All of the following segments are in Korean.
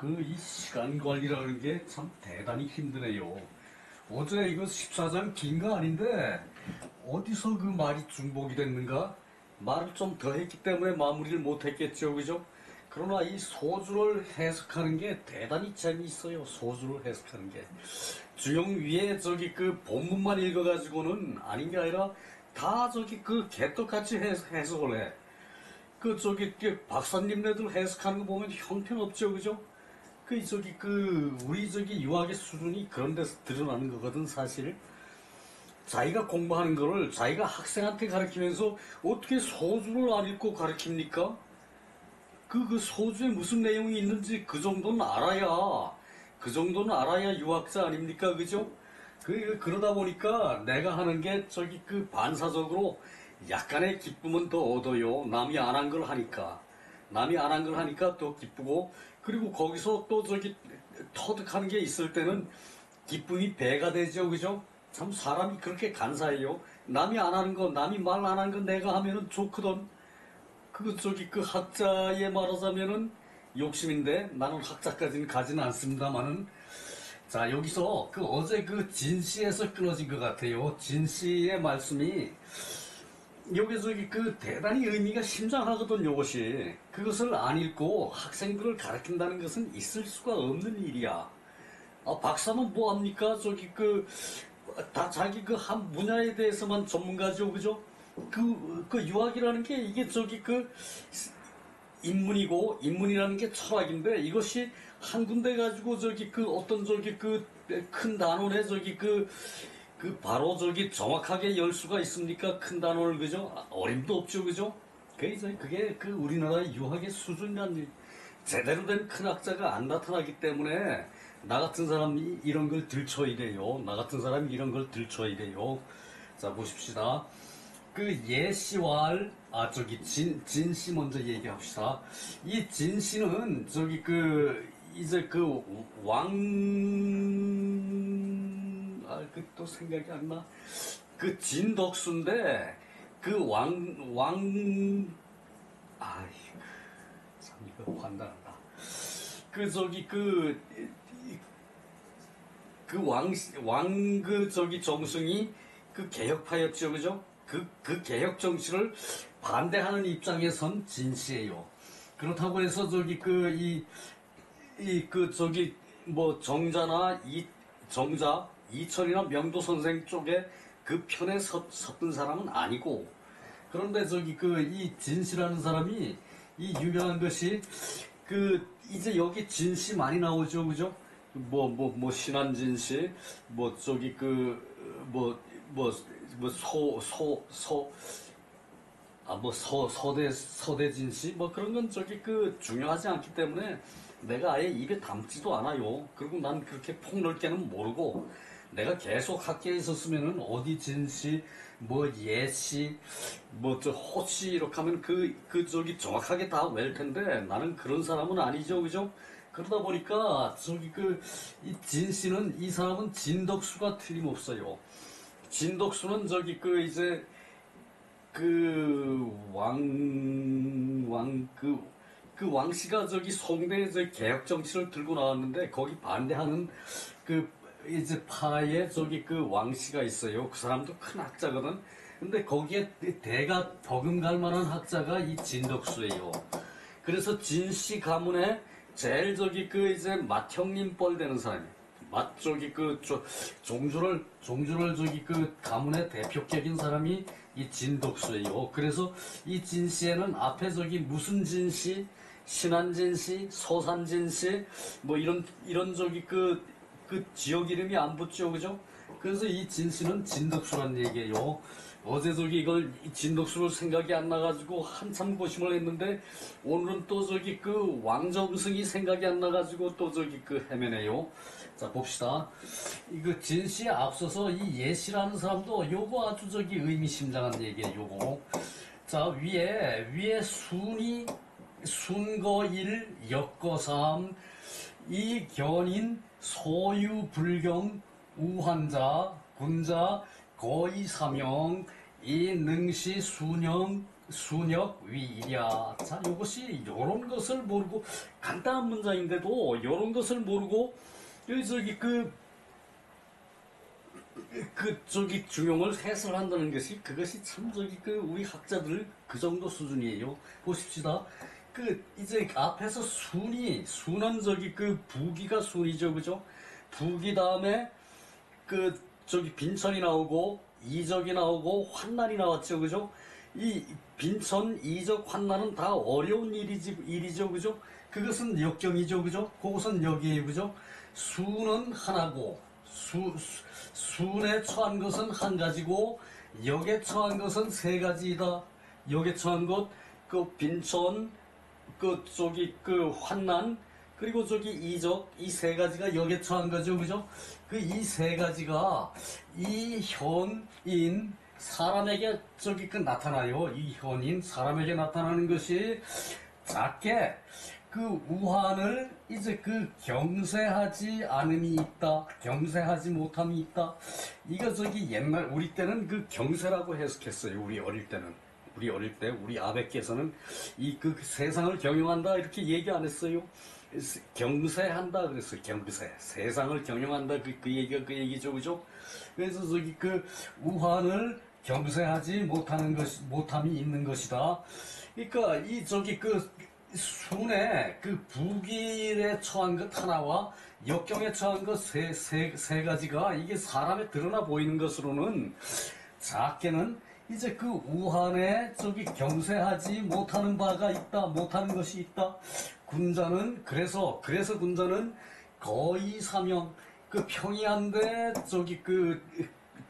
이 시간 관리라는 게 참 대단히 힘드네요. 어제 이거 14장 긴 거 아닌데, 어디서 그 말이 중복이 됐는가? 말을 좀 더 했기 때문에 마무리를 못 했겠죠, 그죠? 그러나 이 소주를 해석하는 게 대단히 재미있어요, 소주를 해석하는 게. 주영 위에 그 본문만 읽어가지고는 아닌 게 아니라 다 개떡같이 해석을 해. 그 박사님네들 해석하는 거 보면 형편없죠, 그죠? 우리 유학의 수준이 그런 데서 드러나는 거거든, 사실. 자기가 공부하는 거를 자기가 학생한테 가르치면서 어떻게 소주를 안 읽고 가르칩니까? 그 소주에 무슨 내용이 있는지 그 정도는 알아야 유학자 아닙니까? 그죠? 그러다 보니까 내가 하는 게 반사적으로 약간의 기쁨은 더 얻어요. 남이 안 한 걸 하니까. 남이 안 한 걸 하니까 더 기쁘고, 그리고 거기서 또 터득하는 게 있을 때는 기쁨이 배가 되죠. 그죠? 참 사람이 그렇게 간사해요. 남이 안 하는 거, 남이 말 안 한 거 내가 하면은 좋거든. 그 학자에 말하자면은 욕심인데 나는 학자까지는 가지는 않습니다만은. 자, 여기서 어제 진씨에서 끊어진 것 같아요. 진씨의 말씀이 요게 대단히 의미가 심장하거든, 요것이. 그것을 안 읽고 학생들을 가르친다는 것은 있을 수가 없는 일이야. 박사는 뭐합니까? 다 자기 한 분야에 대해서만 전문가죠, 그죠? 유학이라는 게 이게 인문이라는 게 철학인데, 이것이 한 군데 가지고 어떤 큰 단원에 바로 정확하게 열 수가 있습니까? 큰 단어를, 그죠? 어림도 없죠, 그죠? 그게 우리나라의 유학의 수준이란 제대로 된 큰 학자가 안 나타나기 때문에 나 같은 사람이 이런 걸 들춰야 돼요. 나 같은 사람이 이런 걸 들춰야 돼요. 자, 보십시다. 예씨와 진씨 먼저 얘기합시다. 이 진씨는 이제 또 생각이 안 나. 진덕수인데, 아이, 참, 이거 환장한다. 그, 저기, 그, 정승이 개혁파였죠, 그죠? 개혁 정치를 반대하는 입장에 선 진씨예요. 그렇다고 해서 정자, 이철이나 명도 선생 쪽에 그 편에 섰던 사람은 아니고, 그런데 이 진씨라는 사람이, 이 유명한 것이, 이제 여기 진씨 많이 나오죠, 그죠? 신한진씨, 서대진씨, 그런 건 중요하지 않기 때문에 내가 아예 입에 담지도 않아요. 그리고 난 그렇게 폭넓게는 모르고, 내가 계속 학교에 있었으면은 어디 진씨, 예씨, 호씨, 이렇게 하면 정확하게 다 외울 텐데, 나는 그런 사람은 아니죠, 그죠? 그러다 보니까, 이 진씨는, 이 사람은 진덕수가 틀림없어요. 진덕수는 이제, 왕씨가 송대 개혁 정치를 들고 나왔는데, 거기 반대하는 이제 파에 왕씨가 있어요. 그 사람도 큰 학자거든. 근데 거기에 대가 버금갈 만한 학자가 이 진덕수예요. 그래서 진씨 가문에 제일 이제 맏형님 뻘 되는 사람이에요. 종주를 가문의 대표격인 사람이 이 진덕수예요. 그래서 이 진씨에는 앞에 무슨 진씨, 신한진씨, 소산진씨, 이런 지역 이름이 안 붙죠, 그죠? 그래서 이 진씨는 진덕수란 얘기예요. 어제 이걸 진덕수를 생각이 안 나가지고 한참 고심을 했는데, 오늘은 또 왕정승이 생각이 안 나가지고 또 헤매네요. 자, 봅시다. 이거 진씨에 앞서서 이 예씨라는 사람도 요거 아주 의미심장한 얘기예요, 요거. 자, 위에 순거일, 역거삼, 이견인, 소유불경, 우환자, 군자, 거의사명, 이능시, 순영, 순역 위일야. 자, 이것이 요런 것을 모르고 간단한 문장인데도 요런 것을 모르고 저기 저기 중용을 해설한다는 것이 그것이 참 저기 우리 학자들 그 정도 수준이에요. 보십시다. 이제 앞에서 순은 저기 부기가 순이죠, 그죠? 부기 다음에 저기 빈천이 나오고 이적이 나오고 환난이 나왔죠, 그죠? 이 빈천, 이적, 환난은 다 어려운 일이죠, 그죠? 그것은 역경이죠, 그죠? 그것은 역이에요, 그죠? 수는 하나고 순에 처한 것은 한 가지고 역에 처한 것은 세 가지이다. 역에 처한 것, 빈천, 저기 환난, 그리고 저기 이적, 이 세 가지가 역에 처한 거죠, 그죠? 이 세 가지가 이 현인 사람에게 저기 나타나요. 이 현인 사람에게 나타나는 것이 작게 우한을 이제 경세하지 않음이 있다, 경세하지 못함이 있다. 이거 저기 옛날 우리 때는 경세라고 해석했어요. 우리 어릴 때는. 우리 어릴 때 우리 아베께서는 세상을 경영한다 이렇게 얘기 안 했어요. 경세한다 그랬어요. 경세. 세상을 경영한다 그 얘기가 그 얘기죠, 그죠? 그래서 저기 우한을 경세하지 못함이 있는 것이다. 그러니까 이 저기 순에 부길에 처한 것 하나와 역경에 처한 것 세 가지가 이게 사람에 드러나 보이는 것으로는 작게는 이제 우한에 저기 경세하지 못하는 바가 있다, 못하는 것이 있다. 군자는 그래서 군자는 거의 사명 평이한데 저기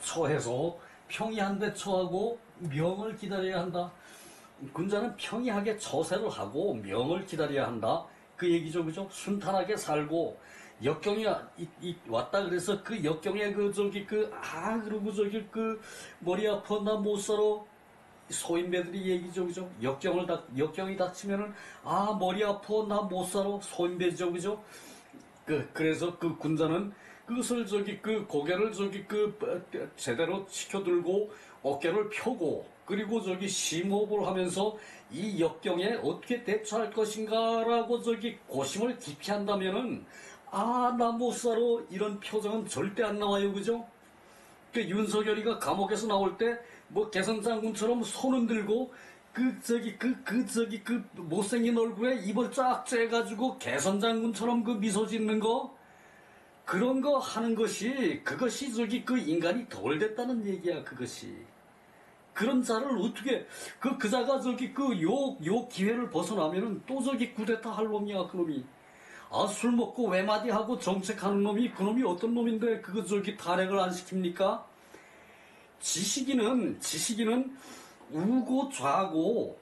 처해서 평이한데 처하고 명을 기다려야 한다. 군자는 평이하게 처세를 하고 명을 기다려야 한다. 그 얘기죠, 그죠? 순탄하게 살고 역경이 왔다 그래서 역경에 그리고 저기 머리 아파 나 못 살아. 소인배들이 얘기죠, 그죠? 역경이 닥치면은 머리 아파 나 못 살아. 소인배죠, 그죠? 그래서 군자는 그것을 저기 고개를 저기 제대로 치켜들고 어깨를 펴고 그리고 저기 심호흡을 하면서 이 역경에 어떻게 대처할 것인가라고 저기 고심을 깊이 한다면은 나 못 살아 이런 표정은 절대 안 나와요, 그죠? 윤석열이가 감옥에서 나올 때 뭐 개선장군처럼 손은 들고 못생긴 얼굴에 입을 쫙 쬐가지고 개선장군처럼 미소 짓는 거 그런 거 하는 것이 그것이 저기 인간이 덜 됐다는 얘기야. 그것이 그런 자를 어떻게 그 자가 저기 요 기회를 벗어나면은 또 저기 쿠데타 할 놈이야. 그놈이 술 먹고 외마디하고 정책하는 놈이 그놈이 어떤 놈인데 그거 저기 탄핵을 안 시킵니까? 지식인은 우고 좌고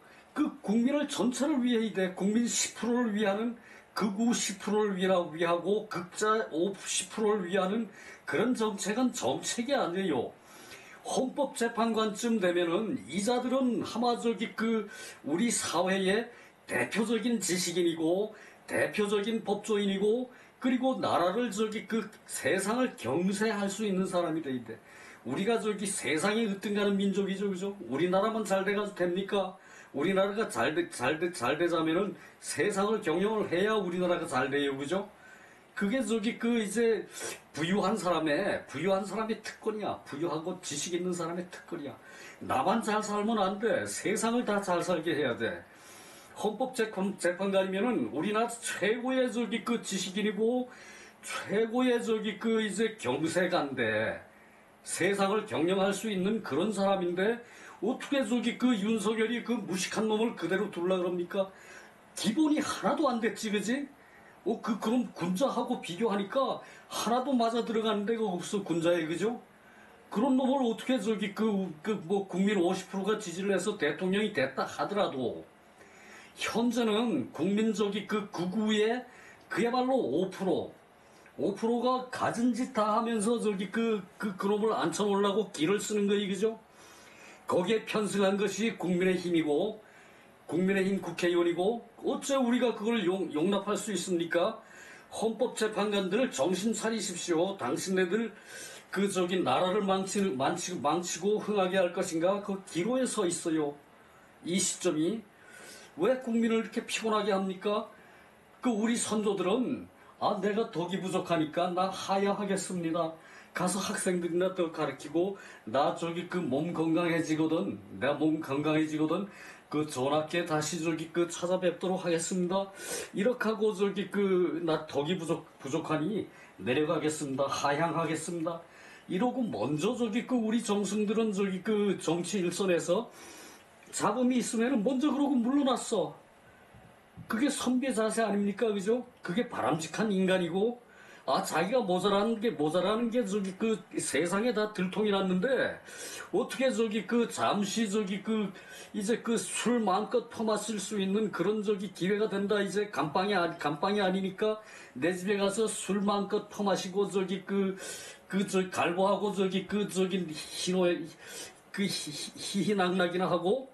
국민을 전체를 위해 돼. 국민 10%를 위하는 극우 10%를 위하고 극자 10%를 위하는 그런 정책은 정책이 아니에요. 헌법재판관쯤 되면은 이자들은 아마 저기 우리 사회의 대표적인 지식인이고 대표적인 법조인이고 그리고 나라를 저기 세상을 경세할 수 있는 사람이 돼 있대. 우리가 저기 세상에 으뜸가는 민족이죠, 그죠? 우리나라만 잘 돼가지고 됩니까? 우리나라가 잘 되자면은 세상을 경영을 해야 우리나라가 잘 돼요, 그죠? 그게 저기 이제 부유한 사람의 특권이야. 부유하고 지식 있는 사람의 특권이야. 나만 잘 살면 안 돼. 세상을 다 잘 살게 해야 돼. 헌법재판관이면은 우리나라 최고의 저기 지식인이고 최고의 저기 이제 경세가인데 세상을 경영할 수 있는 그런 사람인데 어떻게 저기 윤석열이 무식한 놈을 그대로 둘라 그럽니까? 기본이 하나도 안 됐지, 그지? 그럼 군자하고 비교하니까 하나도 맞아 들어가는 데가 없어, 군자에, 그죠? 그런 놈을 어떻게 저기 뭐 국민 50%가 지지를 해서 대통령이 됐다 하더라도 현재는 국민적이 극우의 그야말로 5%가 가진 짓 다 하면서 저기 그놈을 앉혀놓으려고 길을 쓰는 거이, 그죠? 거기에 편승한 것이 국민의힘이고, 국민의힘 국회의원이고, 어째 우리가 그걸 용납할 수 있습니까? 헌법재판관들 정신 차리십시오. 당신네들 나라를 망치고 흥하게 할 것인가? 그 기로에 서 있어요. 이 시점이 왜 국민을 이렇게 피곤하게 합니까? 그 우리 선조들은 내가 덕이 부족하니까 나 하야하겠습니다. 가서 학생들이나 더 가르치고 나 저기 그 몸 건강해지거든 내가 몸 건강해지거든 그 전학계 다시 저기 그 찾아뵙도록 하겠습니다. 이렇게 하고 저기 그 나 덕이 부족하니 내려가겠습니다. 하향하겠습니다. 이러고 먼저 저기 그 우리 정승들은 저기 그 정치 일선에서 잡음이 있으면 먼저 그러고 물러났어. 그게 선배 자세 아닙니까? 그죠? 그게 바람직한 인간이고, 자기가 모자라는 게 저기 그 세상에 다 들통이 났는데, 어떻게 저기 그 잠시 저기 그 이제 그 술 마음껏 퍼마실 수 있는 그런 저기 기회가 된다. 이제 감방이 아니니까 내 집에 가서 술 마음껏 퍼마시고 저기 저 갈보하고 저기 희희낙낙이나 하고,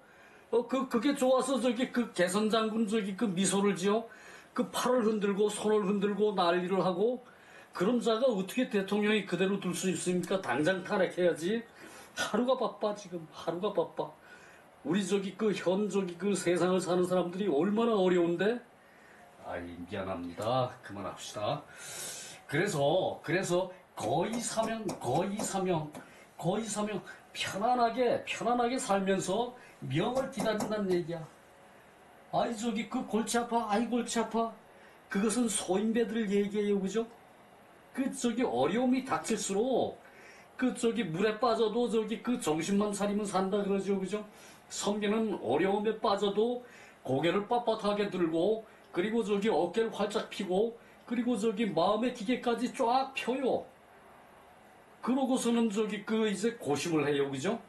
그게 좋아서 저기 그 개선 장군 저기 그 미소를 지어 그 팔을 흔들고 손을 흔들고 난리를 하고 그런 자가 어떻게 대통령이 그대로 둘 수 있습니까? 당장 탄핵해야지. 하루가 바빠 지금 하루가 바빠. 우리 저기 그 저기 그 세상을 사는 사람들이 얼마나 어려운데. 미안합니다. 그만합시다. 그래서 거의 사명 편안하게 살면서 명을 기다린다는 얘기야. 저기 그 골치 아파. 그것은 소인배들 얘기예요, 그죠? 그 저기 어려움이 닥칠수록 그 저기 물에 빠져도 저기 그 정신만 차리면 산다 그러죠, 그죠? 성게는 어려움에 빠져도 고개를 빳빳하게 들고 그리고 저기 어깨를 활짝 펴고 그리고 저기 마음의 기계까지 쫙 펴요. 그러고서는 저기 그 이제 고심을 해요, 그죠?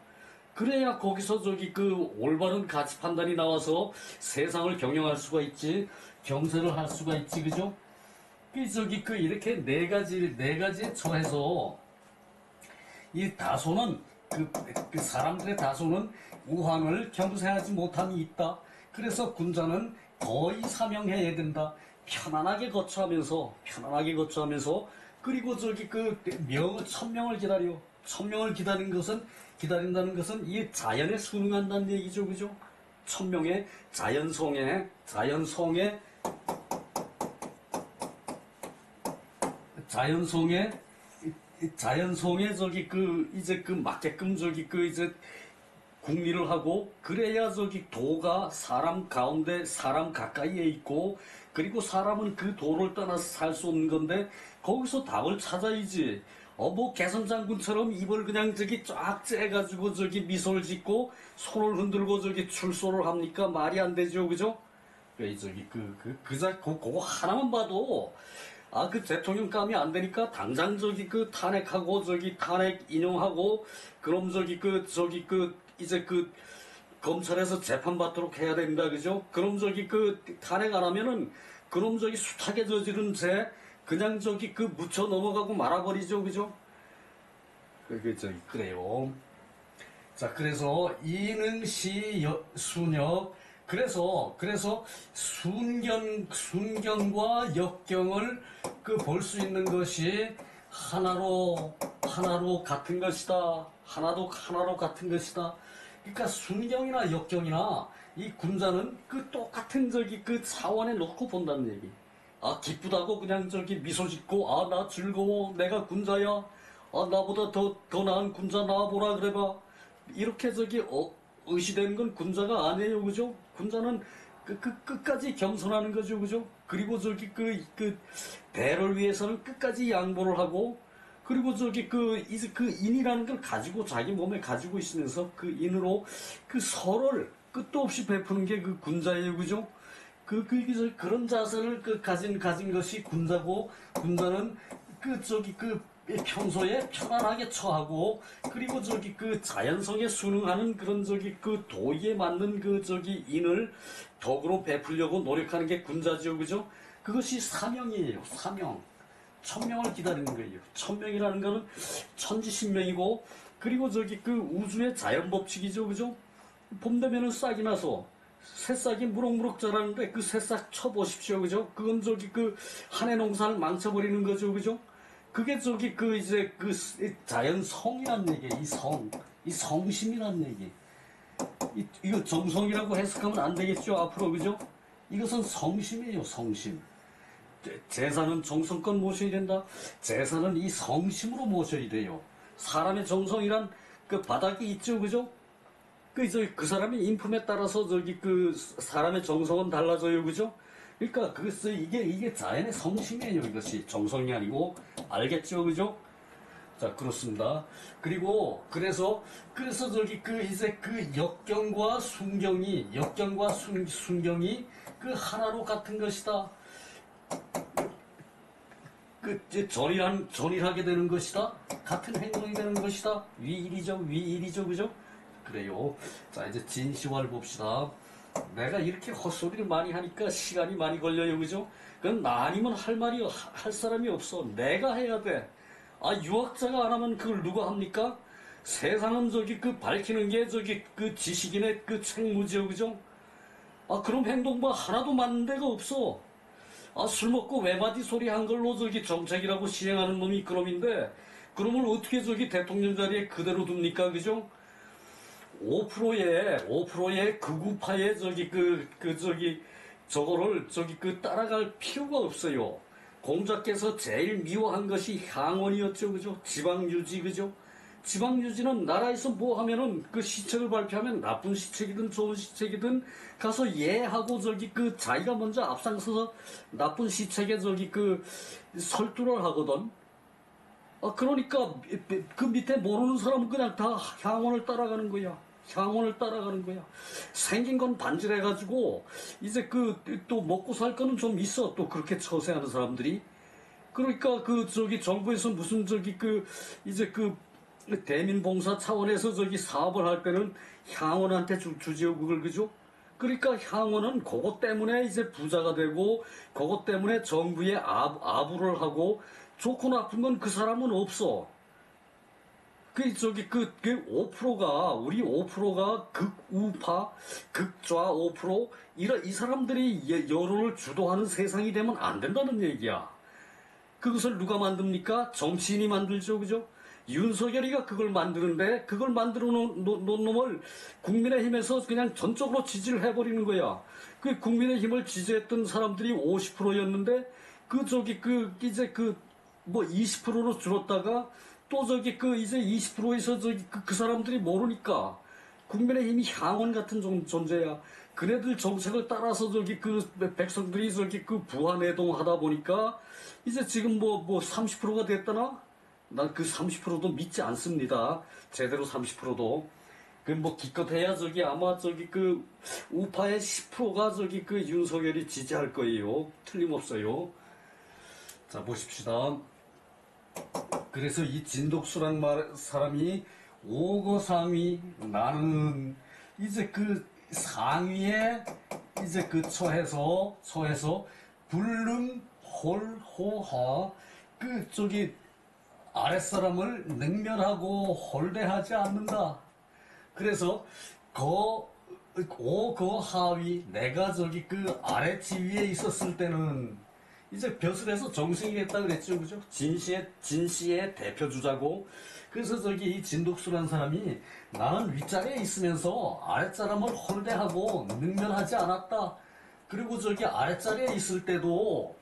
그래야 거기서 저기 그 올바른 가치 판단이 나와서 세상을 경영할 수가 있지, 경세를 할 수가 있지, 그죠? 저기 그 이렇게 네 가지에 처해서 이 다소는 그 사람들의 다소는 우환을 경세하지 못함이 있다. 그래서 군자는 거의 사명해야 된다. 편안하게 거처하면서 그리고 저기 그 천명을 기다려. 천명을 기다린다는 것은 이 자연에 순응한다는 얘기죠, 그죠? 천명의 자연성에 저기 그 이제 그 맞게끔 저기 그 이제 국리를 하고 그래야 저기 도가 사람 가운데 사람 가까이에 있고 그리고 사람은 그 도를 떠나서 살 수 없는 건데 거기서 답을 찾아야지. 뭐 개선장군처럼 입을 그냥 저기 쫙 째가지고 저기 미소를 짓고 손을 흔들고 저기 출소를 합니까? 말이 안 되죠, 그죠? 저기 그거 하나만 봐도 그 대통령감이 안 되니까 당장 저기 그 탄핵하고 저기 탄핵 인용하고 그럼 저기 이제 검찰에서 재판받도록 해야 된다, 그죠? 그럼 저기 탄핵 안 하면은 그럼 저기 숱하게 저지른 죄 그냥 저기 묻혀 넘어가고 말아버리죠, 그죠? 그래요. 자, 그래서 이능시 순역 그래서 순경과 역경을 볼 수 있는 것이 하나로 같은 것이다. 하나로 같은 것이다. 그러니까 순경이나 역경이나 이 군자는 똑같은 저기 차원에 놓고 본다는 얘기. 기쁘다고 그냥 저기 미소 짓고 나 즐거워 내가 군자야. 나보다 더 나은 군자 나와보라 그래봐. 이렇게 저기 의시되는 건 군자가 아니에요, 그죠? 군자는 끝까지 겸손하는 거죠, 그죠? 그리고 저기 대를 위해서는 끝까지 양보를 하고 그리고 저기 이제 인이라는 걸 가지고 자기 몸에 가지고 있으면서 그 인으로 서를 끝도 없이 베푸는 게 군자예요, 그죠? 그런 자세를 가진 것이 군자고 군자는 평소에 편안하게 처하고 그리고 저기 자연성에 순응하는 그런 저기 도의에 맞는 인을 덕으로 베풀려고 노력하는 게 군자죠, 그죠? 그것이 사명이에요, 사명. 천명을 기다리는 거예요. 천명이라는 거는 천지신명이고 그리고 저기 우주의 자연 법칙이죠, 그죠? 봄 되면은 싹이 나서 새싹이 무럭무럭 자라는데 새싹 쳐보십시오, 그죠? 그건 저기 한 해 농사를 망쳐버리는 거죠, 그죠? 그게 저기 이제 자연성이란 얘기예요. 이 성심이란 얘기. 이거 정성이라고 해석하면 안 되겠죠, 앞으로, 그죠? 이것은 성심이에요, 성심. 제사는 정성껏 모셔야 된다. 제사는 이 성심으로 모셔야 돼요. 사람의 정성이란 그 바닥이 있죠, 그죠? 그 사람의 인품에 따라서 그 사람의 정성은 달라져요, 그죠? 그러니까 이게 자연의 성심이에요, 이것이. 정성이 아니고. 알겠죠, 그죠? 자, 그렇습니다. 그리고, 그래서 이제 역경과 순경이 그 하나로 같은 것이다. 이제 전일하게 되는 것이다. 같은 행동이 되는 것이다. 위일이죠, 그죠? 그래요. 자, 이제 진시화를 봅시다. 내가 이렇게 헛소리를 많이 하니까 시간이 많이 걸려요, 그죠? 그건 나 아니면 할 사람이 없어. 내가 해야 돼. 유학자가 안 하면 그걸 누가 합니까? 세상은 밝히는 게 그 지식인의 그 책무지요, 그죠? 그럼 행동봐 하나도 맞는 데가 없어. 술 먹고 외마디 소리 한 걸로 정책이라고 시행하는 놈이 그놈인데, 그놈을 어떻게 대통령 자리에 그대로 둡니까, 그죠? 5%의 극우파의 저거를 따라갈 필요가 없어요. 공자께서 제일 미워한 것이 향원이었죠, 그죠? 지방유지, 그죠? 지방유지는 나라에서 뭐 하면은 그 시책을 발표하면 나쁜 시책이든 좋은 시책이든 가서 하고 자기가 먼저 앞장서서 나쁜 시책에 설득을 하거든. 그러니까 그 밑에 모르는 사람은 그냥 다 향원을 따라가는 거야. 향원을 따라가는 거야. 생긴 건 반질해가지고 이제 또 먹고 살 거는 좀 있어. 또 그렇게 처세하는 사람들이. 그러니까 정부에서 무슨 이제 대민봉사 차원에서 사업을 할 때는 향원한테 주지요, 그걸, 그죠? 그러니까 향원은 그것 때문에 이제 부자가 되고, 그것 때문에 정부에 아부를 하고, 좋고 나쁜 건 그 사람은 없어. 우리 5%가 극우파, 극좌 5%, 이 사람들이 여론을 주도하는 세상이 되면 안 된다는 얘기야. 그것을 누가 만듭니까? 정치인이 만들죠, 그죠? 윤석열이가 그걸 만드는데, 그걸 만들어 놓은 놈을 국민의힘에서 그냥 전적으로 지지를 해버리는 거야. 그 국민의힘을 지지했던 사람들이 50%였는데, 이제 20%로 줄었다가, 또 이제 20%에서 그 사람들이 모르니까, 국민의힘이 향원 같은 존재야. 그네들 정책을 따라서 백성들이 부안해동 하다 보니까, 이제 지금 30%가 됐다나? 난 그 30%도 믿지 않습니다. 제대로 30%도. 기껏해야 아마 우파의 10%가 윤석열이 지지할 거예요. 틀림없어요. 자, 보십시다. 그래서 이 진독수란 사람이 오거상위, 나는 이제 상위에 이제 처해서 불능 홀호하 아랫사람을 능멸하고 홀대하지 않는다. 그래서 그 하위, 내가 아래 지위에 있었을 때는 이제 벼슬에서 정승이 됐다 그랬죠, 그죠? 진시의 대표 주자고. 그래서 이 진독수란 사람이 나는 윗자리에 있으면서 아랫사람을 홀대하고 능멸하지 않았다. 그리고 아랫자리에 있을 때도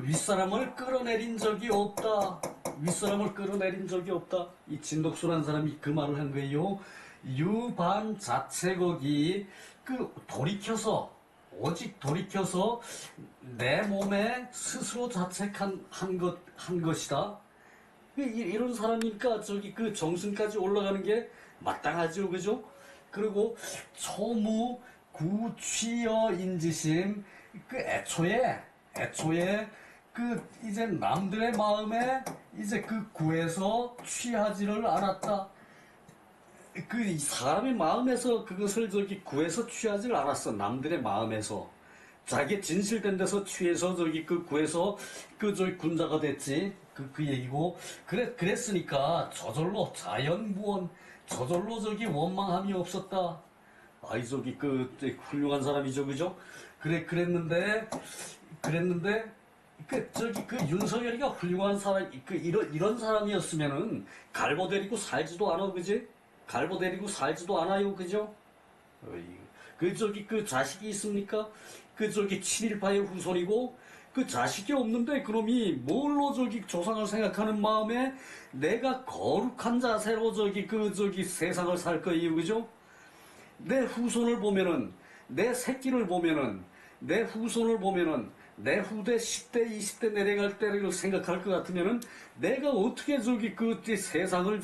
윗사람을 끌어내린 적이 없다. 윗사람을 끌어내린 적이 없다. 이 진독수란 사람이 그 말을 한 거예요. 유반 자체곡이 오직 돌이켜서 내 몸에 스스로 자책한 것이다. 이런 사람이니까 정승까지 올라가는 게 마땅하죠, 그죠? 그리고 초무 구취여 인지심, 애초에 이제 남들의 마음에 이제 구에서 취하지를 않았다. 이 사람의 마음에서 그것을 구해서 취하지를 않았어. 남들의 마음에서. 자기 진실된 데서 취해서 구해서 군자가 됐지. 그 얘기고. 그랬으니까 저절로 자연무원, 저절로 원망함이 없었다. 훌륭한 사람이죠, 그죠? 그랬는데, 윤석열이가 훌륭한 사람, 이런 사람이었으면은 갈고 데리고 살지도 않아, 그지? 갈보데리고 살지도 않아요. 그죠? 그 자식이 있습니까? 친일파의 후손이고 그 자식이 없는데 그놈이 뭘로 조상을 생각하는 마음에 내가 거룩한 자세로 세상을 살 거예요. 그죠? 내 후손을 보면은, 내 새끼를 보면은, 내 후손을 보면은, 내 후대 10대, 20대 내려갈 때를 생각할 것 같으면은, 내가 어떻게 세상을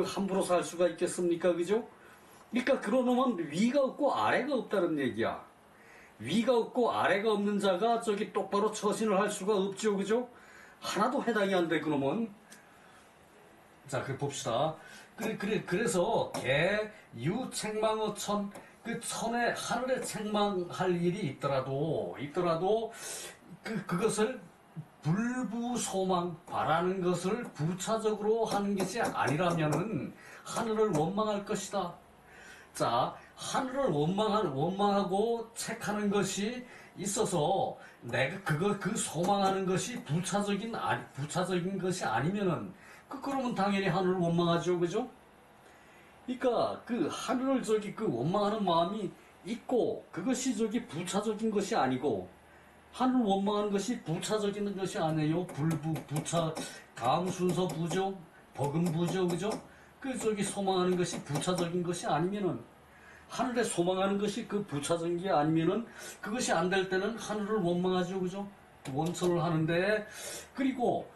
함부로 살 수가 있겠습니까? 그죠? 그러니까 그런 놈은 위가 없고 아래가 없다는 얘기야. 위가 없고 아래가 없는 자가 똑바로 처신을 할 수가 없죠. 그죠? 하나도 해당이 안 돼, 그놈은. 자, 봅시다. 그래서 유 책망어천, 천에 하늘에 책망할 일이 있더라도 그것을 불부소망 바라는 것을 부차적으로 하는 것이 아니라면은 하늘을 원망할 것이다. 자, 하늘을 원망하고 책하는 것이 있어서 내가 그 소망하는 것이 부차적인 것이 아니면은 그러면 당연히 하늘을 원망하죠. 그죠? 그러니까 하늘을 원망하는 마음이 있고 그것이 부차적인 것이 아니고 하늘을 원망하는 것이 부차적인 것이 아니에요. 부차 다음 순서 부죠. 버금부죠. 그죠? 소망하는 것이 부차적인 것이 아니면은 하늘에 소망하는 것이 부차적인 게 아니면은 그것이 안 될 때는 하늘을 원망하죠. 그죠? 원천을 하는데 그리고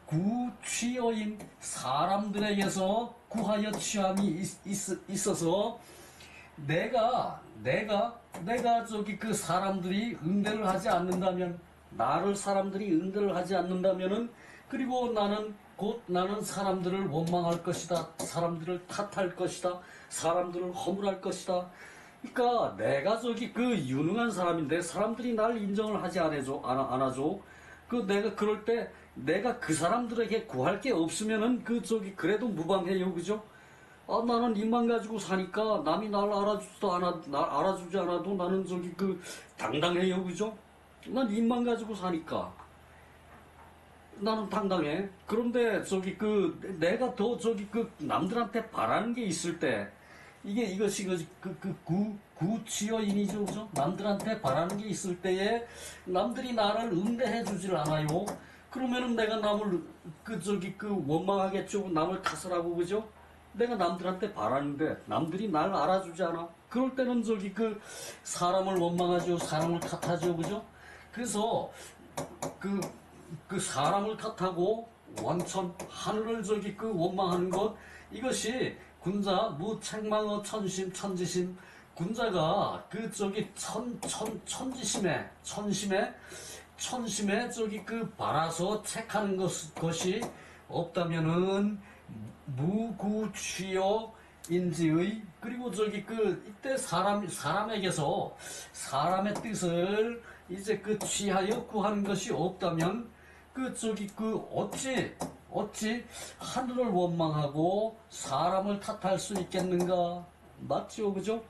구취어인 사람들에게서 구하여 취함이 있어서 내가 사람들이 응대를 하지 않는다면 나를 사람들이 응대를 하지 않는다면은 그리고 나는 사람들을 원망할 것이다. 사람들을 탓할 것이다. 사람들을 허물할 것이다. 그러니까 내가 유능한 사람인데 사람들이 날 인정을 하지 않아줘. 내가 그럴 때 내가 그 사람들에게 구할 게 없으면은 그래도 무방해요. 그죠? 나는 입만 가지고 사니까 남이 날 알아주지 않아도 나는 당당해요. 그죠? 난 입만 가지고 사니까 나는 당당해. 그런데 내가 더 남들한테 바라는 게 있을 때 이것이 구취어인이죠. 그죠? 남들한테 바라는 게 있을 때에 남들이 나를 응대해 주질 않아요. 그러면은 내가 남을 원망하겠죠. 남을 탓을 하고. 그죠? 내가 남들한테 바라는데 남들이 날 알아주지 않아. 그럴 때는 사람을 원망하죠. 사람을 탓하죠. 그죠? 그래서 사람을 탓하고 원천 하늘을 원망하는 것, 이것이 군자 무책망어 천지심, 군자가 천심에 바라서 책하는 것이 없다면은 무구취여 인지의, 그리고 이때 사람에게서 사람의 뜻을 이제 취하여 구하는 것이 없다면 어찌 하늘을 원망하고 사람을 탓할 수 있겠는가? 맞죠? 그죠?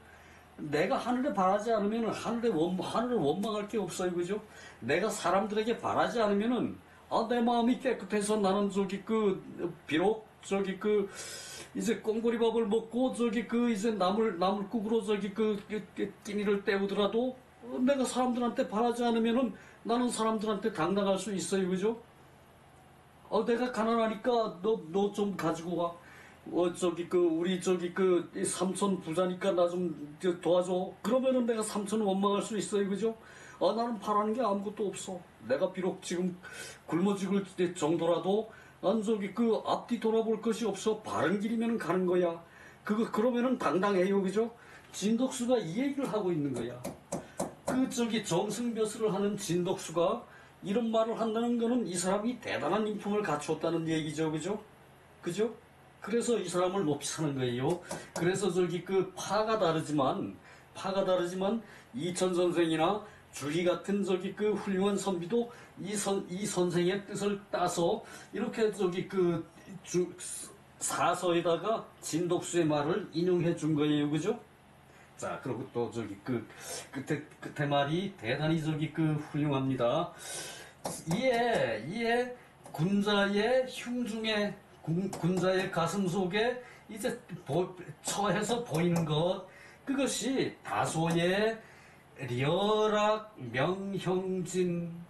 내가 하늘에 바라지 않으면 하늘을 원망할 게 없어요. 그죠? 내가 사람들에게 바라지 않으면은 내 마음이 깨끗해서 나는 비록 이제 꽁보리밥을 먹고 이제 나물국으로 끼니를 때우더라도 내가 사람들한테 바라지 않으면은 나는 사람들한테 당당할 수 있어요. 그죠? 내가 가난하니까 너 좀 가지고 와. 우리 삼촌 부자니까 나 좀 도와줘. 그러면은 내가 삼촌을 원망할 수 있어요. 그죠? 나는 바라는 게 아무것도 없어. 내가 비록 지금 굶어 죽을 정도라도 난 앞뒤 돌아볼 것이 없어. 바른 길이면 가는 거야. 그러면은 당당해요. 그죠? 진덕수가 이 얘기를 하고 있는 거야. 정승벼슬을 하는 진덕수가 이런 말을 한다는 거는 이 사람이 대단한 인품을 갖추었다는 얘기죠. 그죠? 그죠? 그래서 이 사람을 높이 사는 거예요. 그래서 파가 다르지만 이천 선생이나 주희 같은 훌륭한 선비도 이 선생의 뜻을 따서 이렇게 사서에다가 진덕수의 말을 인용해 준 거예요. 그죠? 자, 그리고 또 끝에 말이 대단히 훌륭합니다. 이에 군자의 흉중에 군자의 가슴 속에 이제 처해서 보이는 것, 그것이 다소의 열악 명형진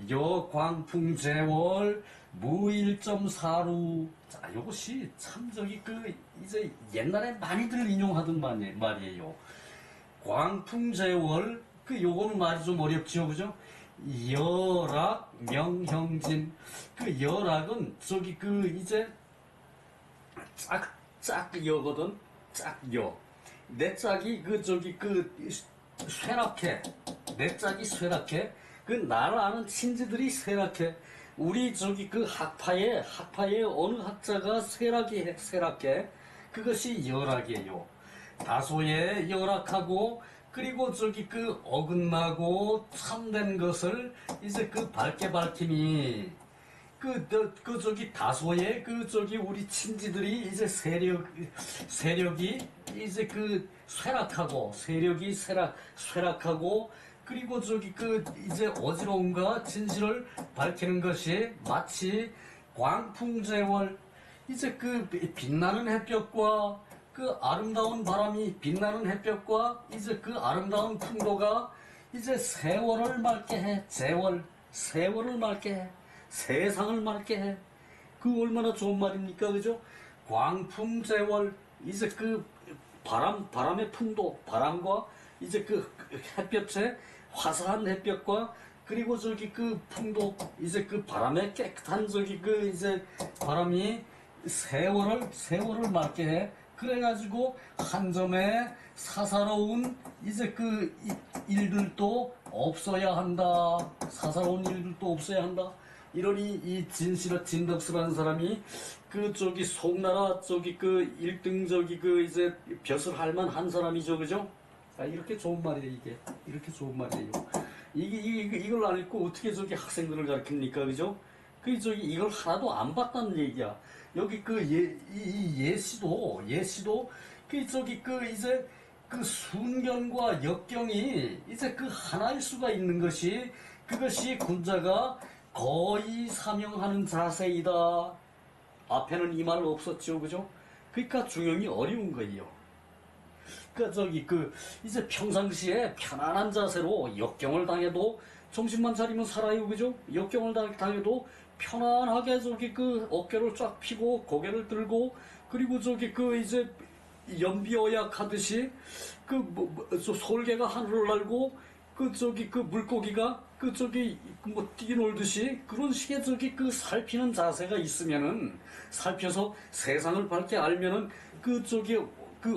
여광풍제월 무일점사루. 자, 요것이 참 이제 옛날에 많이들 인용하던 말이에요. 광풍제월, 요거는 말이 좀 어렵지요, 그죠? 열악명형진. 열악은 이제 짝여거든. 짝여. 내 짝이 쇠락해. 내 짝이 쇠락해. 나를 아는 친지들이 쇠락해. 우리 학파에 어느 학자가 쇠락해. 그것이 열악이에요. 다소의 열악하고, 그리고 어긋나고 참된 것을 이제 밝게 밝히니, 다소의 우리 친지들이 이제 세력이 이제 쇠락하고, 세력이 쇠락하고, 그리고 이제 어지러움과 진실을 밝히는 것이 마치 광풍제월, 이제 빛나는 햇볕과 아름다운 바람이, 빛나는 햇볕과 이제 아름다운 풍도가 이제 세월을 맑게 해. 세월을 맑게 해. 세상을 맑게 해. 얼마나 좋은 말입니까, 그죠? 광풍제월, 이제 바람의 풍도, 바람과 이제 햇볕의 화사한 햇볕과, 그리고 풍도, 이제 바람의 깨끗한 이제 바람이 세월을 맑게 해. 그래가지고 한 점의 사사로운 이제 일들도 없어야 한다. 사사로운 일들도 없어야 한다. 이러니 이 진덕스라는 사람이 송나라 1등 이제 벼슬 할만한 사람이죠, 그죠? 이렇게 좋은 말이에요, 이게. 이렇게 좋은 말이에요. 이걸 안 읽고 어떻게 학생들을 가르칩니까, 그죠? 이걸 하나도 안 봤다는 얘기야. 여기 예시도 이제 순견과 역경이 이제 하나일 수가 있는 것이, 그것이 군자가 거의 사명하는 자세이다. 앞에는 이 말 없었죠, 그죠? 그러니까 중용이 어려운 거예요. 이제 평상시에 편안한 자세로 역경을 당해도 정신만 차리면 살아요, 그죠? 역경을 당해도 편안하게 어깨를 쫙 펴고 고개를 들고, 그리고 이제 연비어약 하듯이 솔개가 하늘을 날고 물고기가 뛰놀듯이 그런 식의 살피는 자세가 있으면은, 살펴서 세상을 밝게 알면은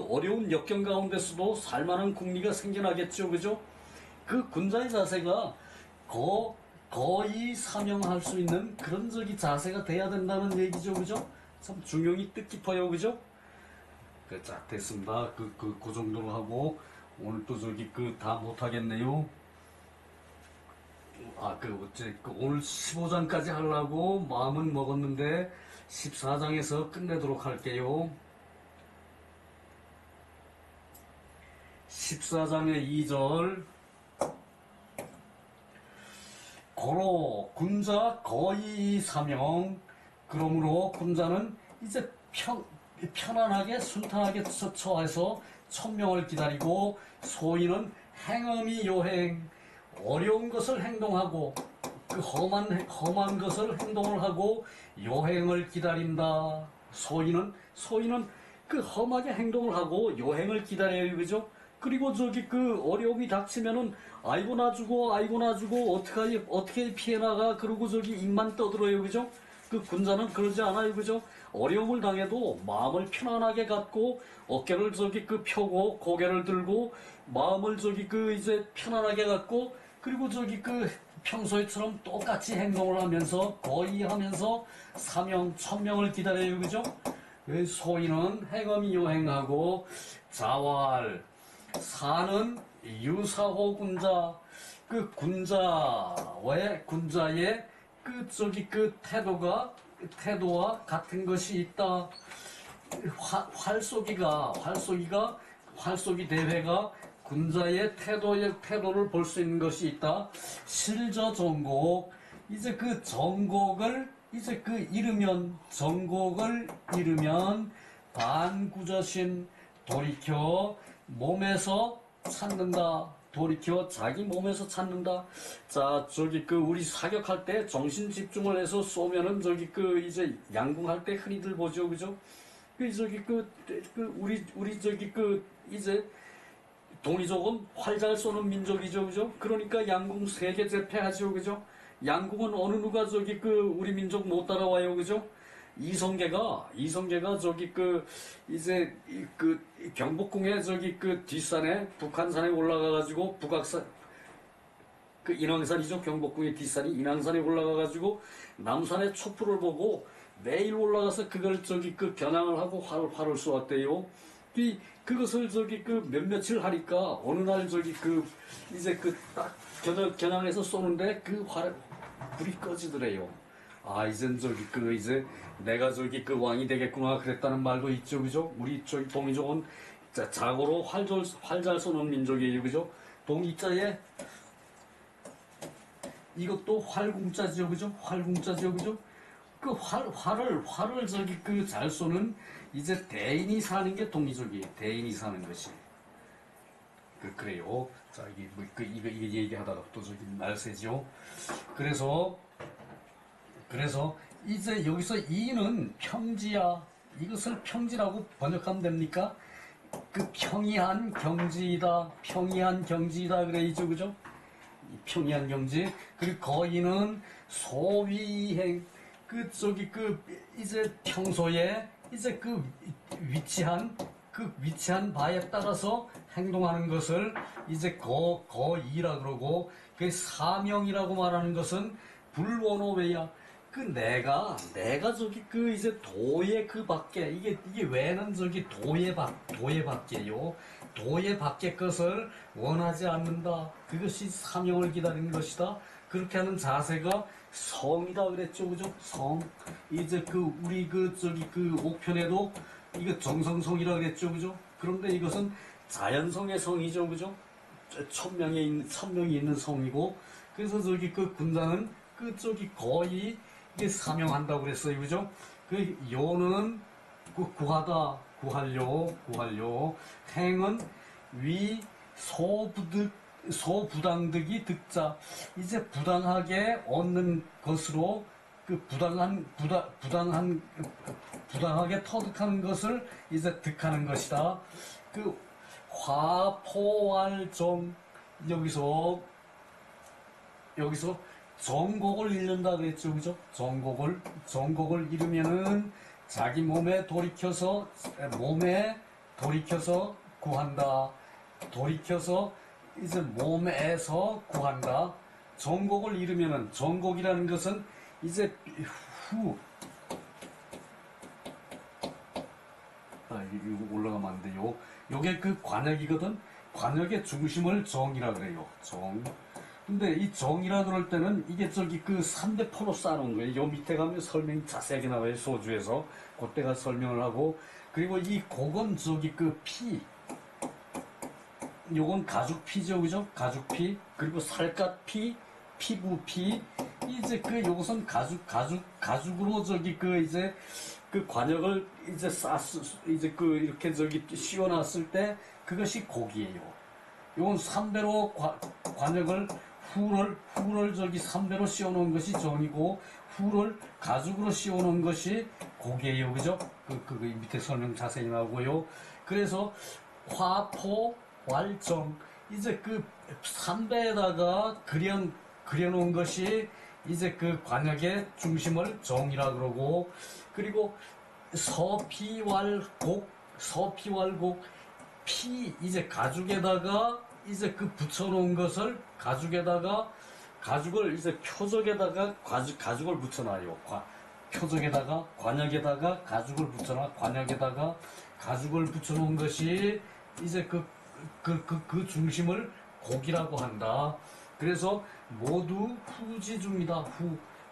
어려운 역경 가운데서도 살만한 국리가 생겨나겠죠, 그죠? 군자의 자세가 거의 사명할 수 있는 그런 자세가 돼야 된다는 얘기죠, 그죠? 참 중용이 뜻깊어요, 그죠? 자, 됐습니다. 그 정도로 하고, 오늘 또 다 못하겠네요. 오늘 15장까지 하려고 마음은 먹었는데, 14장에서 끝내도록 할게요. 14장의 2절. 고로 군자 거의 사명. 그러므로 군자는 이제 편안하게 순탄하게 처해서 천명을 기다리고, 소인은 행엄이 요행, 어려운 것을 행동하고 험한 것을 행동을 하고 요행을 기다린다. 소인은 험하게 행동을 하고 요행을 기다려요, 그죠? 그리고 어려움이 닥치면은 아이고 나 주고 어떻게 피해나가, 그러고 입만 떠들어요, 그죠? 군자는 그러지 않아요, 그죠? 어려움을 당해도 마음을 편안하게 갖고 어깨를 펴고 고개를 들고 마음을 이제 편안하게 갖고, 그리고 평소에처럼 똑같이 행동을 하면서 거의 하면서 천명을 기다려요, 그죠? 소인은 행엄이 요행하고 자활 사는 유사호 군자. 군자의 태도와 같은 것이 있다. 활쏘기 대회가 군자의 태도를 볼 수 있는 것이 있다. 실저 정곡. 이제 정곡을 이제 그 잃으면, 정곡을 잃으면 반구저신 돌이켜 몸에서 찾는다. 돌이켜 자기 몸에서 찾는다. 자, 저기 그 우리 사격할 때 정신 집중을 해서 쏘면은 저기 그 이제 양궁할 때 흔히들 보죠, 그죠? 그 저기 우리 저기 그 이제 동이족은 활 잘 쏘는 민족이죠, 그죠? 그러니까 양궁 세계 제패하죠, 그죠? 양궁은 어느 누가 저기 그 우리 민족 못 따라와요, 그죠? 이성계가 저기 그 이제 그 경복궁에 저기 그 뒷산에 북한산에 올라가가지고 북악산 그 인왕산이죠, 경복궁의 뒷산이 인왕산에 올라가가지고 남산의 촛불을 보고 매일 올라가서 그걸 저기 그 겨냥을 하고 활을 쏘았대요. 그것을 저기 그 며칠 하니까 어느 날 저기 그 이제 그 딱 겨냥해서 쏘는데 그 불이 꺼지더래요. 아, 이젠 저기 그 이제 내가 저기 그 왕이 되겠구나 그랬다는 말도 있죠, 그죠? 우리 저기 동이족은 자고로 활 잘 쏘는 민족이에요, 그죠? 동이자에 이것도 활궁자죠, 그죠? 활궁자죠, 그죠? 그 활을 저기 그 잘 쏘는 이제 대인이 사는 게 동이족이에요. 대인이 사는 것이. 그래요. 자, 이게 뭐, 이거 얘기하다가 또 저기 날새죠. 그래서 이제 여기서 이는 평지야. 이것을 평지라고 번역하면 됩니까? 그 평이한 경지이다. 평이한 경지이다. 그래야죠, 그죠? 평이한 경지. 그리고 거인은 소위행. 이제 평소에 이제 그 위치한 바에 따라서 행동하는 것을 이제 거이라 그러고, 그 사명이라고 말하는 것은 불원호외야. 그 내가 저기 그 이제 도의 그 밖에 이게 왜는 저기 도의 밖에요. 도의 밖의 것을 원하지 않는다. 그것이 사명을 기다리는 것이다. 그렇게 하는 자세가 성이다 그랬죠, 그죠? 성. 이제 그 우리 그 저기 그 옥편에도 이거 정성성이라 그랬죠, 그죠? 그런데 이것은 자연성의 성이죠, 그죠? 천명이 있는 성이고, 그래서 저기 그 군자는 그 저기 거의 이게 사명한다고 그랬어요, 그죠? 그 요는 구하려. 행은 위 소부당득이 득자. 이제 부당하게 얻는 것으로 그 부당하게 터득하는 것을 이제 득하는 것이다. 그 화포활정. 여기서 정곡을 잃는다 그랬죠, 그죠? 정곡을 잃으면은 자기 몸에 돌이켜서 구한다. 돌이켜서 이제 몸에서 구한다. 정곡을 잃으면은, 정곡이라는 것은 이제 이거 올라가면 안 돼요. 요게 그 관역이거든. 관역의 중심을 정이라 그래요. 정. 근데 이 정이라 그럴 때는 이게 저기 그 3대 포로 쌓아놓은 거예요. 요 밑에 가면 설명이 자세하게 나와요. 소주에서. 그때가 설명을 하고. 그리고 이 곡은 저기 그 피. 요건 가죽피죠, 그죠? 가죽피. 그리고 살갗피, 피부피. 이제 그 요것은 가죽으로 저기 그 이제 그 관역을 이제 이제 그 이렇게 저기 씌워놨을 때 그것이 곡이에요. 요건 3배로 관역을 후를 저기 3배로 씌워놓은 것이 정이고, 후를 가죽으로 씌워놓은 것이 곡이에요, 그죠? 그 밑에 설명 자세히 나오고요. 그래서 화포 활정, 이제 그 3배에다가 그려놓은 것이 이제 그 관역의 중심을 정이라 그러고, 그리고 서피왈곡, 피, 이제 가죽에다가 이제 그 붙여놓은 것을 가죽을 이제 표적에다가 가죽을 붙여놔요. 표적에다가 관역에다가 가죽을 붙여놔. 관역에다가 가죽을 붙여놓은 것이 이제 그 중심을 곡이라고 한다. 그래서 모두 후지중이다.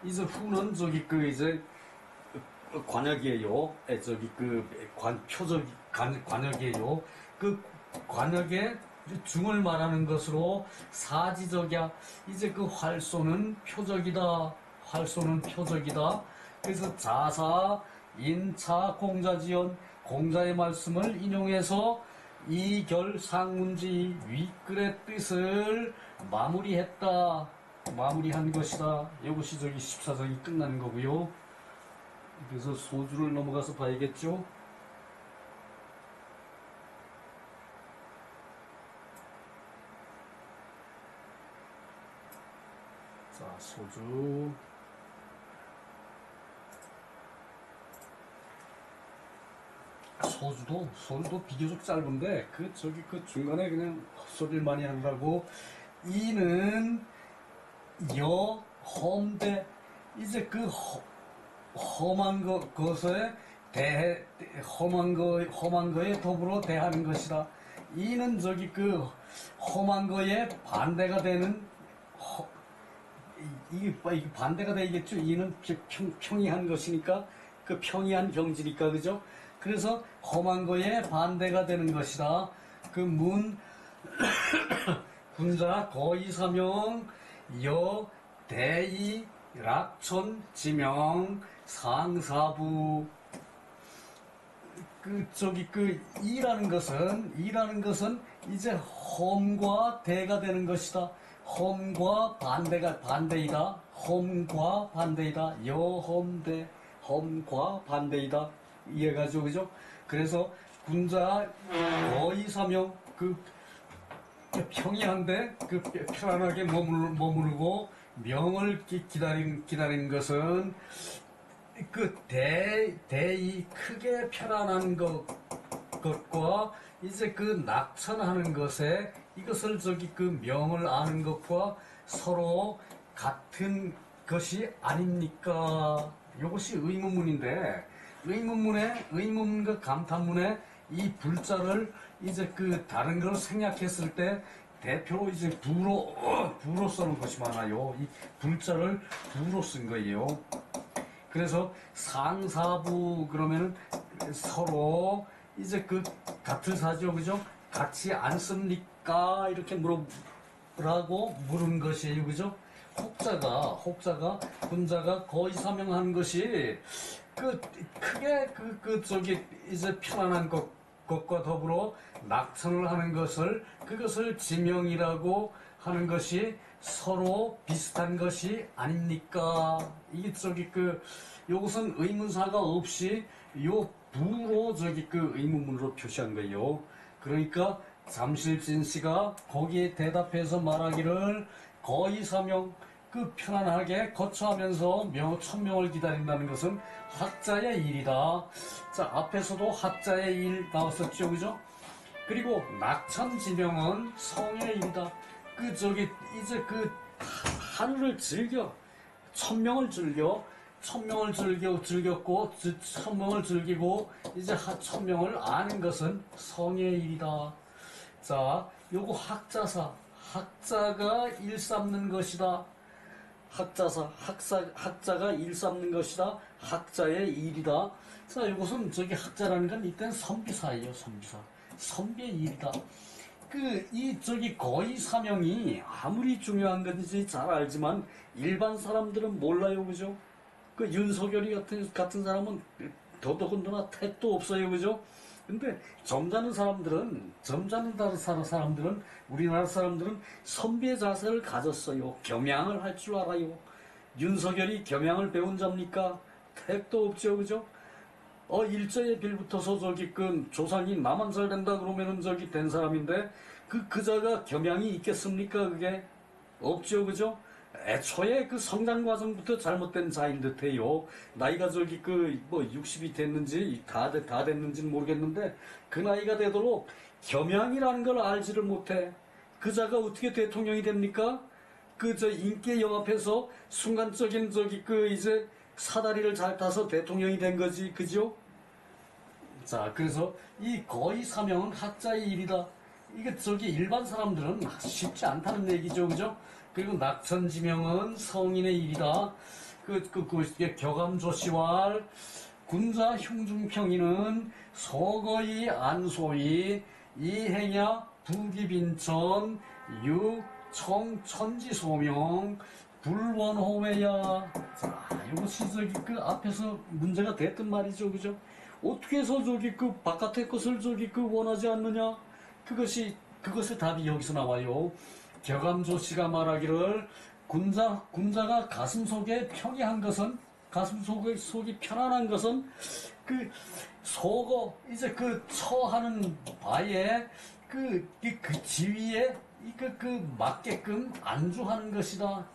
이제 후는 저기 그 이제 관역이에요. 저기 그 관역이에요. 그 관역의 중을 말하는 것으로 사지적이야. 이제 그 활쏘는 표적이다. 그래서 자사, 인차, 공자지연, 공자의 말씀을 인용해서 이결상문지 윗글의 뜻을 마무리한 것이다. 이것이 저기 14장이 끝나는 거고요. 그래서 소주를 넘어가서 봐야겠죠. 자, 소주도 비교적 짧은데 그 중간에 그냥 헛소리를 많이 한다고. 이는 험대, 이제 그 험한 것에 험한 거에 더불어 대하는 것이다. 이는 저기 그 험한 거에 반대가 되는 이게 반대가 되겠죠. 이는 평이한 것이니까, 그 평이한 경지니까, 그죠? 그래서 험한 거에 반대가 되는 것이다. 그 군자 거이사명 여 대이 락천 지명 상사부. 이라는 것은 이제 험과 대가 되는 것이다. 험과 반대이다. 험과 반대이다. 여험대, 험과 반대이다. 이해가죠, 그죠? 그래서 군자 거이사명, 평이한데 편안하게 머무르고 명을 기다린 것은 대이 크게 편안한 것과 이제 그 낙천하는 것에 이것을 명을 아는 것과 서로 같은 것이 아닙니까? 이것이 의문문인데, 의문문과 감탄문에 이 불자를 이제 다른 걸 생략했을 때 대표로 이제 부로 쓰는 것이 많아요. 이 불자를 부로 쓴 거예요. 그래서 상사부 그러면은 서로 이제 같은 사죠, 그죠? 같이 안 씁니까? 이렇게 물은 것이에요, 그죠? 혹자가 군자가 거이사명한 것이 크게 이제 편안한 것과 더불어 낙천을 하는 그것을 지명이라고 하는 것이 서로 비슷한 것이 아닙니까? 이게 요것은 의문사가 없이 요 부로 의문문으로 표시한 거예요. 그러니까 잠실진 씨가 거기에 대답해서 말하기를 거이사명, 편안하게 거처하면서 천명을 기다린다는 것은 학자의 일이다. 자, 앞에서도 학자의 일 나왔었죠, 그죠? 그리고 낙천지명은 성의 일이다. 이제 하늘을 천명을 즐기고 이제 천명을 아는 것은 성의 일이다. 자, 요거 학자가 일삼는 것이다. 학자가 일삼는 것이다. 학자의 일이다. 자, 이것은 학자라는 건 이땐 선비사예요, 선비의 일이다. 거의 사명이 아무리 중요한 건지 잘 알지만 일반 사람들은 몰라요, 그죠? 윤석열이 같은 사람은 더더군다나 택도 없어요, 그죠? 근데 점잖은 우리나라 사람들은 선비의 자세를 가졌어요. 겸양을 할 줄 알아요. 윤석열이 겸양을 배운 자입니까? 택도 없죠, 그죠? 일제에 빌붙어서 조상이 나만 잘 된다 그러면은 된 사람인데, 그자가 겸양이 있겠습니까? 그게? 없죠, 그죠? 애초에 성장 과정부터 잘못된 자인 듯해요. 나이가 60이 됐는지, 다 됐는지는 모르겠는데, 그 나이가 되도록 겸양이라는 걸 알지를 못해. 그자가 어떻게 대통령이 됩니까? 인기에 영합해서 순간적인 이제 사다리를 잘 타서 대통령이 된 거지, 그죠? 자, 그래서 이 거의 사명은 학자의 일이다. 이게 일반 사람들은 쉽지 않다는 얘기죠, 그죠? 그리고 낙천지명은 성인의 일이다. 격암조시왈 군자 흉중평이는 서거이 안소이 이행야 부기빈천 유청천지소명 불원호매야. 자, 이것이 저기 그 앞에서 문제가 됐던 말이죠, 그죠? 어떻게 해서 저기 그 바깥의 것을 저기 그 원하지 않느냐? 그것의 답이 여기서 나와요. 격암조씨가 말하기를 군자가 가슴 속에 평이한 것은 속이 편안한 것은 그 속어 이제 그 처하는 바에 그 지위에 그 맞게끔 안주하는 것이다.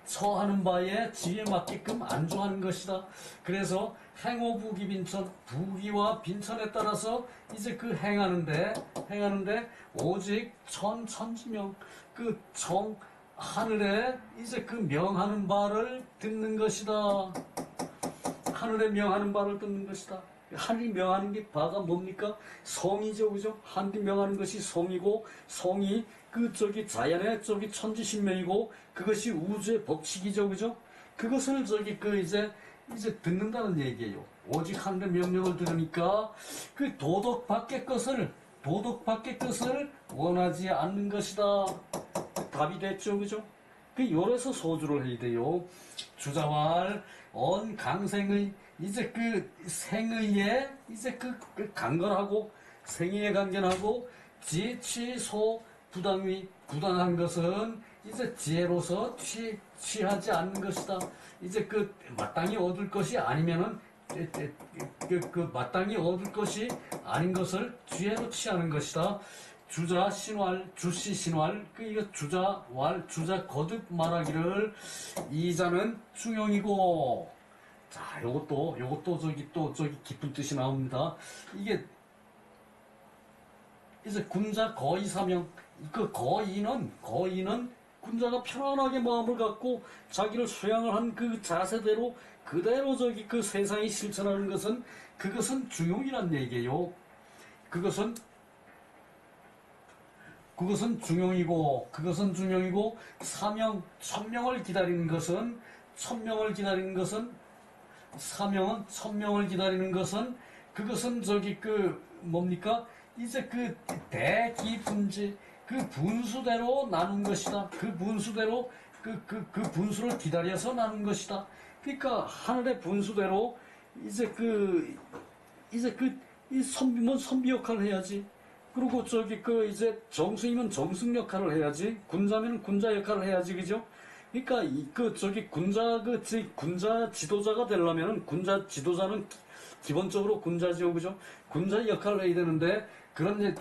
처하는 바에 지위에 맞게끔 안주하는 것이다. 그래서 행호부기 빈천, 부기와 빈천에 따라서 이제 그 행하는데 오직 천지명 그 하늘에 이제 그 명하는 바를 듣는 것이다. 하늘에 명하는 바를 듣는 것이다. 하늘이 명하는 게 바가 뭡니까? 성이죠, 그죠? 하늘이 명하는 것이 성이고, 성이 그 저기 자연의 저기 천지신명이고, 그것이 우주의 법칙이죠, 그죠? 그것을 저기 그 이제 듣는다는 얘기예요. 오직 하늘의 명령을 들으니까 그 도덕 밖의 것을 원하지 않는 것이다. 답이 됐죠, 그죠? 그 요래서 소주를 해야 돼요. 주자왈 언 강생의 이제 그 생의에 이제 그 강건하고 생의에 강건하고 지취소 부당한 것은 이제 지혜로서 취하지 않는 것이다. 이제 그 마땅히 얻을 것이 아니면은 그 마땅히 얻을 것이 아닌 것을 지혜로 취하는 것이다. 주자 신활 주시 신활 이거 주자 거듭 말하기를 이자는 중용이고. 자, 요것도 저기 깊은 뜻이 나옵니다. 이게 이제 군자 거의 사명, 그 거의는 군자가 편안하게 마음을 갖고 자기를 수양을 한 그 자세대로 그대로 저기 그 세상에 실천하는 그것은 중용이란 얘기예요. 그것은 중용이고 천명을 기다리는 것은 그것은 저기 그 뭡니까? 이제 그 대기분지 그 분수대로 나눈 것이다. 그 분수대로 그 분수를 기다려서 나눈 것이다. 그러니까 하늘의 분수대로 이 선비면 선비 역할을 해야지. 그리고 저기 그 이제 정승이면 정승 역할을 해야지. 군자면 군자 역할을 해야지, 그죠? 그러니까 군자 지도자가 되려면은 군자 지도자는 기본적으로 군자죠, 그죠? 군자 역할을 해야 되는데 그런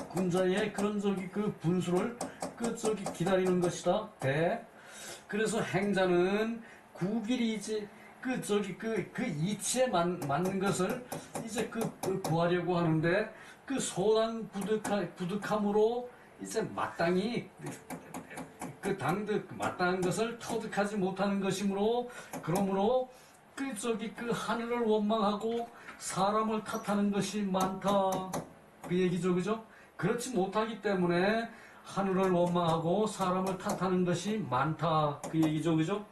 군자의 그런 저기 그 분수를 기다리는 것이다. 그래서 행자는 구길이지. 그 이치에 맞는 것을 이제 구하려고 하는데 그 소당 부득함으로 이제 마땅히 마땅한 것을 터득하지 못하는 것이므로 그러므로 그 하늘을 원망하고 사람을 탓하는 것이 많다. 그 얘기죠, 그죠? 그렇지 못하기 때문에 하늘을 원망하고 사람을 탓하는 것이 많다. 그 얘기죠, 그죠?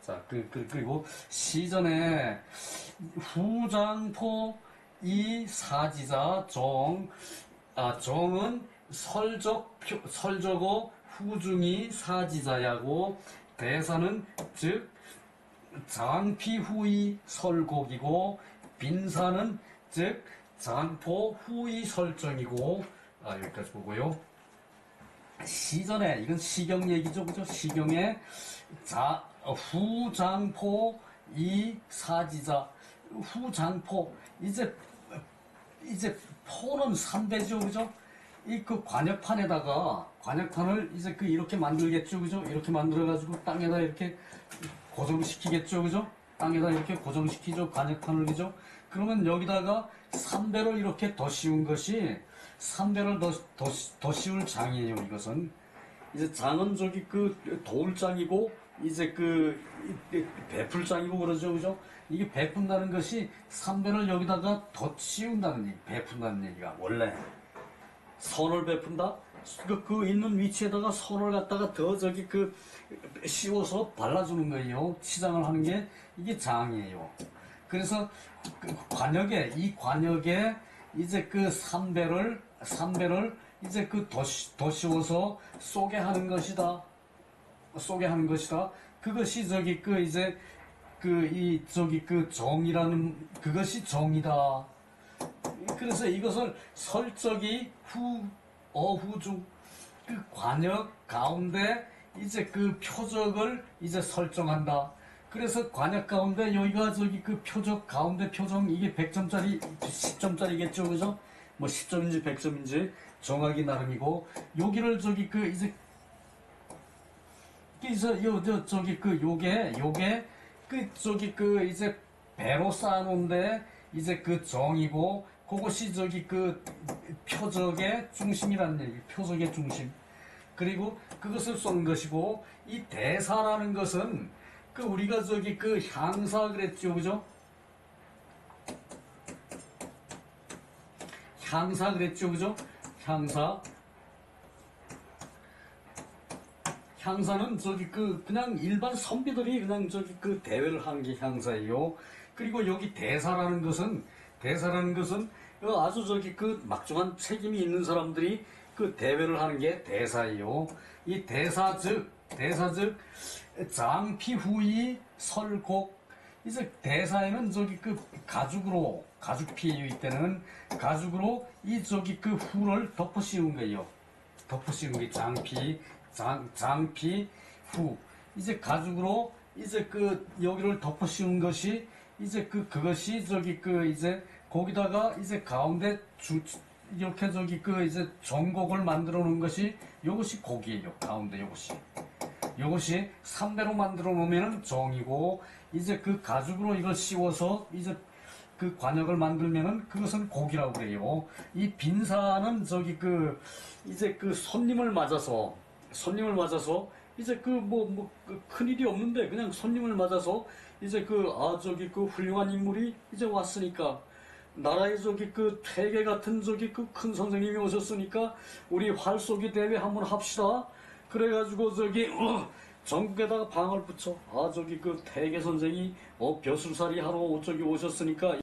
자, 그리고 시전에 후장포 이 사지자 정은 설적어 후중이 사지자야고 대사는 즉 장피후이 설곡이고 빈사는 즉 장포 후이 설정이고. 여기까지 보고요. 시전에 이건 시경 얘기죠, 그죠? 시경에 후장포 이 사지자 후장포 이제 포는 삼배죠, 그죠? 관역판을 이제 이렇게 만들겠죠, 그죠? 이렇게 만들어가지고 땅에다 이렇게 고정시키겠죠, 그죠? 땅에다 이렇게 고정시키죠, 관역판을, 그죠? 그러면 여기다가 삼배를 이렇게 더 씌운 것이 삼배를 더 씌울 장이에요, 이것은. 이제 장은 저기 돌장이고, 이제 배풀장이고 그러죠, 그죠? 이게 베푼다는 것이 삼배를 여기다가 더 씌운다는 얘기, 베푼다는 얘기가 원래 선을 베푼다. 그 있는 위치에다가 선을 갖다가 더 저기 씌워서 발라주는 거예요. 치장을 하는 게 이게 장이에요. 그래서 관역에 이제 삼배를 이제 더 씌워서 쏘게 하는 것이다. 소개하는 것이다. 그것이 저기 그 이제 그 이 저기 그 정이라는 그것이 정이다. 그래서 이것을 설적이 후 어후중 그 관역 가운데 이제 그 표적을 이제 설정한다. 그래서 관역 가운데 여기가 저기 그 표적 가운데 표정 이게 100점짜리 10점짜리겠죠, 그죠? 뭐 10점인지 100점인지 정하기 나름이고 여기를 저기 그 이제 그래서 요 저기 그 요게 그 저기 그 이제 배로 쌓아놓은데 이제 그 정이고 그것이 저기 그 표적의 중심이라는 얘기, 표적의 중심. 그리고 그것을 쏜 것이고 이 대사라는 것은 그 우리가 저기 그 향사 그랬죠, 그죠? 향사 그랬죠, 그죠? 향사. 향사는 저기 그 그냥 일반 선비들이 그냥 저기 그 대회를 하는 게 향사예요. 그리고 여기 대사라는 것은 아주 저기 그 막중한 책임이 있는 사람들이 그 대회를 하는 게 대사예요. 이 대사 즉 장피후이 설곡. 이제 대사에는 저기 그 가죽 피해요. 이때는 가죽으로 이 저기 그 후를 덮어 씌운 거예요. 덮어 씌운 게 장피 후. 이제 가죽으로 이제 그 여기를 덮어 씌운 것이 이제 그것이 저기 그 이제 거기다가 이제 가운데 이렇게 저기 그 이제 정곡을 만들어 놓은 것이 요것이 곡이에요. 가운데 요것이 3배로 만들어 놓으면 정이고 이제 그 가죽으로 이걸 씌워서 이제 그 관역을 만들면은 그것은 곡이라고 그래요. 이 빈사는 저기 그 이제 그 손님을 맞아서 이제 큰일이 없는데 그냥 손님을 맞아서 이제 저기 그 훌륭한 인물이 이제 왔으니까 나라의 저기 그 퇴계 같은 저기 그 큰 선생님이 오셨으니까 우리 활쏘기 대회 한번 합시다. 그래가지고 저기 전국에다가 방을 붙여 저기 그 퇴계 선생이 벼슬살이 하러 저기 오셨으니까